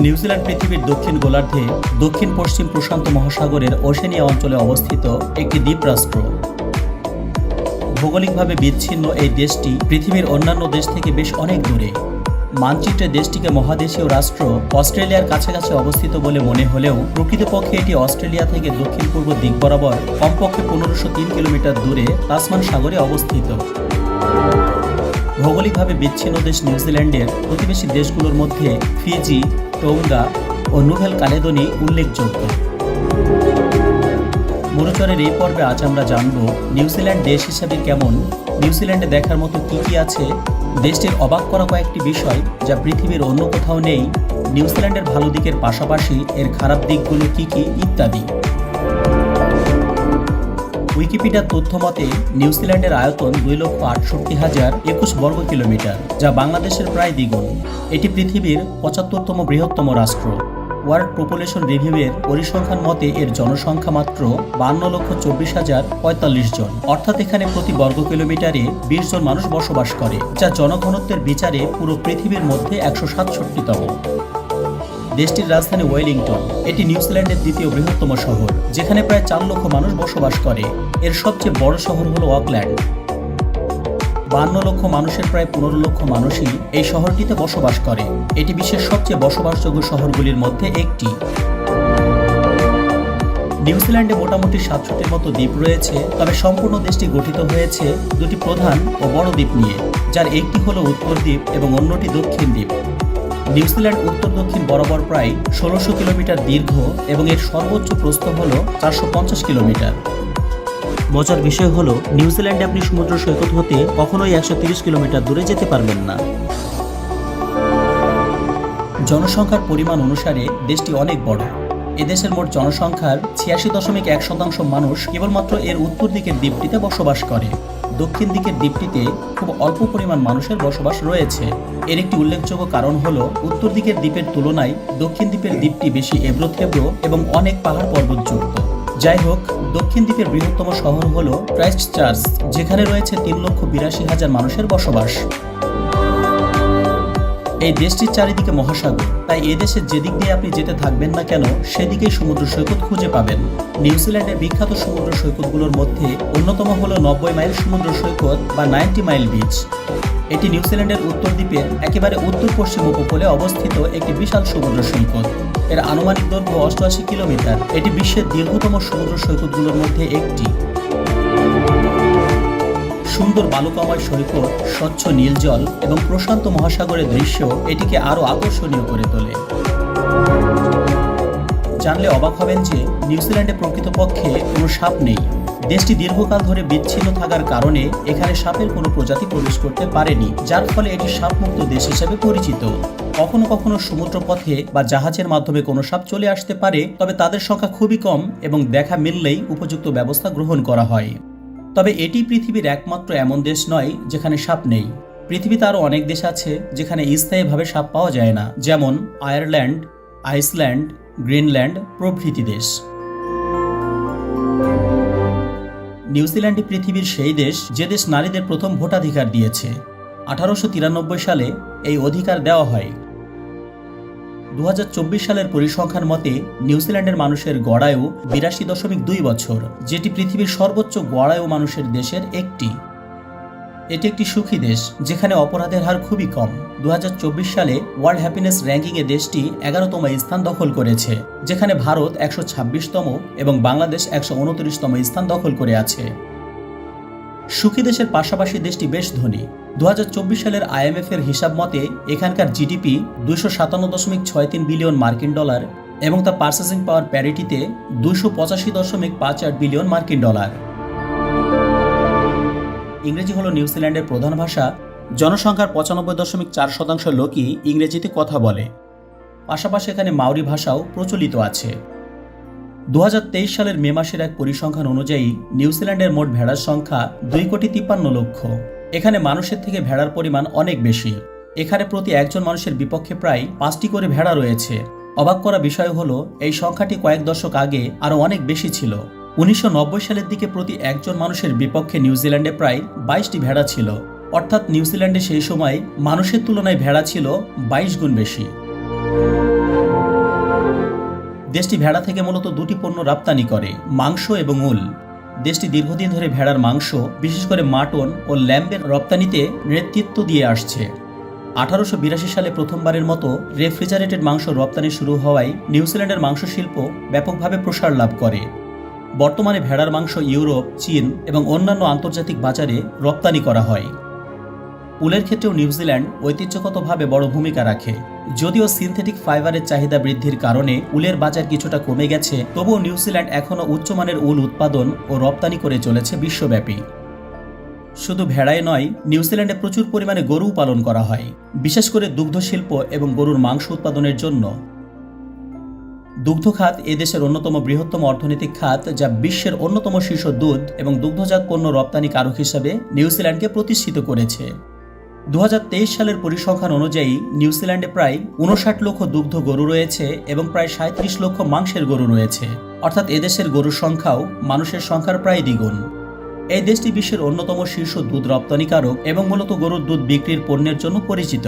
New Zealand পৃথিবীর দক্ষিণ গোলার্ধে দক্ষিণ পশ্চিম প্রশান্ত মহাসাগরের ওশেনিয়া অঞ্চলে অবস্থিত একটি দ্বীপরাষ্ট্র। ভৌগোলিকভাবে বিচ্ছিন্ন এই দেশটি পৃথিবীর অন্যান্য দেশ থেকে বেশ অনেক দূরে। মানচিত্রে দেশটিকে মহাদেশীয় রাষ্ট্র অস্ট্রেলিয়ার কাছাকাছি অবস্থিত বলে মনে হলেও প্রকৃতপক্ষে এটি অস্ট্রেলিয়া থেকে দক্ষিণ পূর্ব দিক বরাবর কমপক্ষে 1503 কিলোমিটার দূরে তাসমান সাগরে অবস্থিত। ভৌগোলিকভাবে বিচ্ছিন্ন দেশ নিউজিল্যান্ডের প্রতিবেশী দেশগুলোর মধ্যে ফিজি, টোঙ্গা ও নুভেল কালেদোনি উল্লেখযোগ্য। মরুচরের এই পর্বে আজ আমরা জানব নিউজিল্যান্ড দেশ হিসেবে কেমন, নিউজিল্যান্ডে দেখার মতো কি কি আছে, দেশটির অবাক করা কয়েকটি বিষয় যা পৃথিবীর অন্য কোথাও নেই, নিউজিল্যান্ডের ভালো দিকের পাশাপাশি এর খারাপ দিকগুলো কি কি ইত্যাদি। উইকিপিডিয়ার তথ্য মতে নিউজিল্যান্ডের আয়তন 2,68,021 বর্গ কিলোমিটার, যা বাংলাদেশের প্রায় দ্বিগুণ। এটি পৃথিবীর 75তম বৃহত্তম রাষ্ট্র। ওয়ার্ল্ড পপুলেশন রিভিউয়ের পরিসংখ্যান মতে এর জনসংখ্যা মাত্র 52,24,045 জন, অর্থাৎ এখানে প্রতি বর্গ কিলোমিটারে 20 জন মানুষ বসবাস করে, যা জনঘনত্বের বিচারে পুরো পৃথিবীর মধ্যে 167তম। দেশটির রাজধানী ওয়েলিংটন। এটি নিউজিল্যান্ডের দ্বিতীয় বৃহত্তম শহর, যেখানে প্রায় 4 লক্ষ মানুষ বসবাস করে। এর সবচেয়ে বড় শহর হল অকল্যান্ড। 52 লক্ষ মানুষের প্রায় 15 লক্ষ মানুষই এই শহরটিতে বসবাস করে। এটি বিশ্বের সবচেয়ে বসবাসযোগ্য শহরগুলির মধ্যে একটি। নিউজিল্যান্ডে মোটামুটি 67টির মতো দ্বীপ রয়েছে, তবে সম্পূর্ণ দেশটি গঠিত হয়েছে দুটি প্রধান ও বড় দ্বীপ নিয়ে, যার একটি হল উত্তর দ্বীপ এবং অন্যটি দক্ষিণ দ্বীপ। নিউজিল্যান্ড উত্তর দক্ষিণ বরাবর প্রায় 1600 কিলোমিটার দীর্ঘ এবং এর সর্বোচ্চ প্রস্থ হল 450 কিলোমিটার। মজার বিষয় হলো নিউজিল্যান্ডে আপনি সমুদ্র সৈকত হতে কখনোই 130 কিলোমিটার দূরে যেতে পারবেন না। জনসংখ্যার পরিমাণ অনুসারে দেশটি অনেক বড়। এদেশের মোট জনসংখ্যার 86.1% মানুষ কেবলমাত্র এর উত্তর দিকের দ্বীপটিতে বসবাস করে। দক্ষিণ দিকের দ্বীপটিতে খুব অল্প পরিমাণ মানুষের বসবাস রয়েছে। এর একটি উল্লেখযোগ্য কারণ হল উত্তর দিকের দ্বীপের তুলনায় দক্ষিণ দ্বীপের দ্বীপটি বেশি এবড়ো-খেবড়ো এবং অনেক পাহাড় পর্বতযুক্ত। যাই হোক, দক্ষিণ দ্বীপের বৃহত্তম শহর হল ক্রাইস্টচার্চ, যেখানে রয়েছে 3,82,000 মানুষের বসবাস। এই দেশটির চারিদিকে মহাসাগর, তাই এই দেশের যেদিক দিয়ে আপনি যেতে থাকবেন না কেন সেদিকেই সমুদ্র সৈকত খুঁজে পাবেন। নিউজিল্যান্ডের বিখ্যাত সমুদ্র সৈকতগুলোর মধ্যে অন্যতম হল 90 মাইল সমুদ্র সৈকত বা 90 মাইল বিচ। এটি নিউজিল্যান্ডের উত্তর দ্বীপের একেবারে উত্তর পশ্চিম উপকূলে অবস্থিত একটি বিশাল সমুদ্র সৈকত। এর আনুমানিক দৈর্ঘ্য 88 কিলোমিটার। এটি বিশ্বের দীর্ঘতম সমুদ্র সৈকতগুলোর মধ্যে একটি। সুন্দর বালুকাময় সৈকত, স্বচ্ছ নীল জল এবং প্রশান্ত মহাসাগরের দৃশ্য এটিকে আরও আকর্ষণীয় করে তোলে। জানলে অবাক হবেন যে নিউজিল্যান্ডে প্রকৃতপক্ষে কোনো সাপ নেই। দেশটি দীর্ঘকাল ধরে বিচ্ছিন্ন থাকার কারণে এখানে সাপের কোনো প্রজাতি প্রবেশ করতে পারেনি, যার ফলে এটি সাপমুক্ত দেশ হিসেবে পরিচিত। কখনো কখনো সমুদ্রপথে বা জাহাজের মাধ্যমে কোনো সাপ চলে আসতে পারে, তবে তাদের সংখ্যা খুবই কম এবং দেখা মিললেই উপযুক্ত ব্যবস্থা গ্রহণ করা হয়। তবে এটি পৃথিবীর একমাত্র এমন দেশ নয় যেখানে সাপ নেই। পৃথিবীতে আরও অনেক দেশ আছে যেখানে স্থায়ীভাবে সাপ পাওয়া যায় না, যেমন আয়ারল্যান্ড, আইসল্যান্ড, গ্রিনল্যান্ড প্রভৃতি দেশ। নিউজিল্যান্ড পৃথিবীর সেই দেশ যে দেশ নারীদের প্রথম ভোটাধিকার দিয়েছে। 1893 সালে এই অধিকার দেওয়া হয়। 2024 সালের পরিসংখ্যান মতে নিউজিল্যান্ডের মানুষের গড়ায়ু 82.2 বছর, যেটি পৃথিবীর সর্বোচ্চ গড়ায়ু মানুষের দেশের একটি। এটি একটি সুখী দেশ যেখানে অপরাধের হার খুবই কম। 2024 সালে ওয়ার্ল্ড হ্যাপিনেস র্যাঙ্কিংয়ে দেশটি 11তম স্থান দখল করেছে, যেখানে ভারত 126তম এবং বাংলাদেশ 129তম স্থান দখল করে আছে। সুখী দেশের পাশাপাশি দেশটি বেশ ধনী। 2024 সালের IMF এর হিসাব মতে এখানকার জিডিপি 257.63 বিলিয়ন মার্কিন ডলার এবং তা পার্চেসিং পাওয়ার প্যারিটিতে 285.58 বিলিয়ন মার্কিন ডলার। ইংরেজি হল নিউজিল্যান্ডের প্রধান ভাষা। জনসংখ্যার 95.4% লোকই ইংরেজিতে কথা বলে। পাশাপাশি এখানে মাওরি ভাষাও প্রচলিত আছে। 2023 সালের মে মাসের এক পরিসংখ্যান অনুযায়ী নিউজিল্যান্ডের মোট ভেড়ার সংখ্যা 2,53,00,000। এখানে মানুষের থেকে ভেড়ার পরিমাণ অনেক বেশি। এখানে প্রতি একজন মানুষের বিপক্ষে প্রায় 5টি করে ভেড়া রয়েছে। অবাক করা বিষয় হলো এই সংখ্যাটি কয়েক দশক আগে আরও অনেক বেশি ছিল। 1990 সালের দিকে প্রতি একজন মানুষের বিপক্ষে নিউজিল্যান্ডে প্রায় 22টি ভেড়া ছিল, অর্থাৎ নিউজিল্যান্ডে সেই সময় মানুষের তুলনায় ভেড়া ছিল 22 গুণ বেশি। দেশটি ভেড়া থেকে মূলত দুটি পণ্য রপ্তানি করে, মাংস এবং উল। দেশটি দীর্ঘদিন ধরে ভেড়ার মাংস, বিশেষ করে মাটন ও ল্যাম্বের রপ্তানিতে নেতৃত্ব দিয়ে আসছে। 1882 সালে প্রথমবারের মতো রেফ্রিজারেটেড মাংস রপ্তানি শুরু হওয়ায় নিউজিল্যান্ডের মাংস শিল্প ব্যাপকভাবে প্রসার লাভ করে। বর্তমানে ভেড়ার মাংস ইউরোপ, চীন এবং অন্যান্য আন্তর্জাতিক বাজারে রপ্তানি করা হয়। উলের ক্ষেত্রেও নিউজিল্যান্ড ঐতিহ্যগতভাবে বড় ভূমিকা রাখে। যদিও সিনথেটিক ফাইবারের চাহিদা বৃদ্ধির কারণে উলের বাজার কিছুটা কমে গেছে, তবুও নিউজিল্যান্ড এখনও উচ্চমানের উল উৎপাদন ও রপ্তানি করে চলেছে বিশ্বব্যাপী। শুধু ভেড়াই নয়, নিউজিল্যান্ডে প্রচুর পরিমাণে গরু পালন করা হয়, বিশেষ করে দুগ্ধ শিল্প এবং গরুর মাংস উৎপাদনের জন্য। দুগ্ধ খাত এদেশের অন্যতম বৃহত্তম অর্থনৈতিক খাত, যা বিশ্বের অন্যতম শীর্ষ দুধ এবং দুগ্ধজাত পণ্য রপ্তানি কারক হিসাবে নিউজিল্যান্ডকে প্রতিষ্ঠিত করেছে। 2023 সালের পরিসংখ্যান অনুযায়ী নিউজিল্যান্ডে প্রায় 59 লক্ষ দুগ্ধ গরু রয়েছে এবং প্রায় 37 লক্ষ মাংসের গরু রয়েছে, অর্থাৎ এদেশের গরুর সংখ্যাও মানুষের সংখ্যার প্রায় দ্বিগুণ। এই দেশটি বিশ্বের অন্যতম শীর্ষ দুধ রপ্তানিকারক এবং মূলত গরুর দুধ বিক্রির পণ্যের জন্য পরিচিত।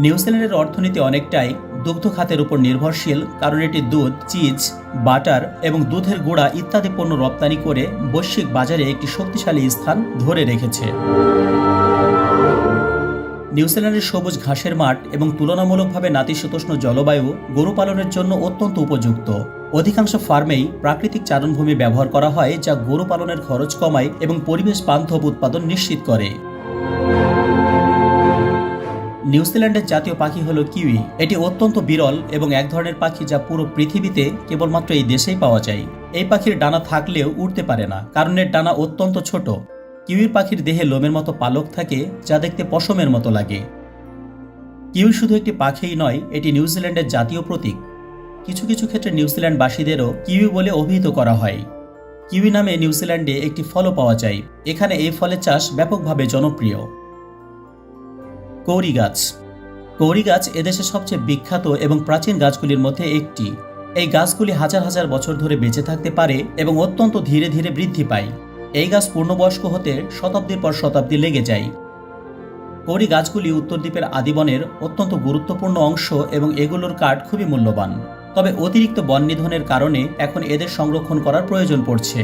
নিউজিল্যান্ডের অর্থনীতি অনেকটাই দুগ্ধ খাতের উপর নির্ভরশীল, কারণ এটি দুধ, চিজ, বাটার এবং দুধের গুঁড়া ইত্যাদি পণ্য রপ্তানি করে বৈশ্বিক বাজারে একটি শক্তিশালী স্থান ধরে রেখেছে। নিউজিল্যান্ডের সবুজ ঘাসের মাঠ এবং তুলনামূলকভাবে নাতিশীতোষ্ণ জলবায়ু গরু পালনের জন্য অত্যন্ত উপযুক্ত। অধিকাংশ ফার্মেই প্রাকৃতিক চারণভূমি ব্যবহার করা হয়, যা গরু পালনের খরচ কমায় এবং পরিবেশ বান্ধব উৎপাদন নিশ্চিত করে। নিউজিল্যান্ডের জাতীয় পাখি হল কিউই। এটি অত্যন্ত বিরল এবং এক ধরনের পাখি যা পুরো পৃথিবীতে কেবলমাত্র এই দেশেই পাওয়া যায়। এই পাখির ডানা থাকলেও উড়তে পারে না, কারণ এর ডানা অত্যন্ত ছোট। কিউই পাখির দেহে লোমের মতো পালক থাকে, যা দেখতে পশমের মতো লাগে। কিউই শুধু একটি পাখিই নয়, এটি নিউজিল্যান্ডের জাতীয় প্রতীক। কিছু কিছু ক্ষেত্রে নিউজিল্যান্ডবাসীদেরও কিউই বলে অভিহিত করা হয়। কিউই নামে নিউজিল্যান্ডে একটি ফলও পাওয়া যায়। এখানে এই ফলের চাষ ব্যাপকভাবে জনপ্রিয়। কৌরি গাছ। কৌরি গাছ এদেশের সবচেয়ে বিখ্যাত এবং প্রাচীন গাছগুলির মধ্যে একটি। এই গাছগুলি হাজার হাজার বছর ধরে বেঁচে থাকতে পারে এবং অত্যন্ত ধীরে ধীরে বৃদ্ধি পায়। এই গাছ পূর্ণবয়স্ক হতে শতাব্দীর পর শতাব্দী লেগে যায়। কৌরি গাছগুলি উত্তর দ্বীপের আদিবনের অত্যন্ত গুরুত্বপূর্ণ অংশ এবং এগুলোর কাঠ খুবই মূল্যবান। তবে অতিরিক্ত বন নিধনের কারণে এখন এদের সংরক্ষণ করার প্রয়োজন পড়ছে।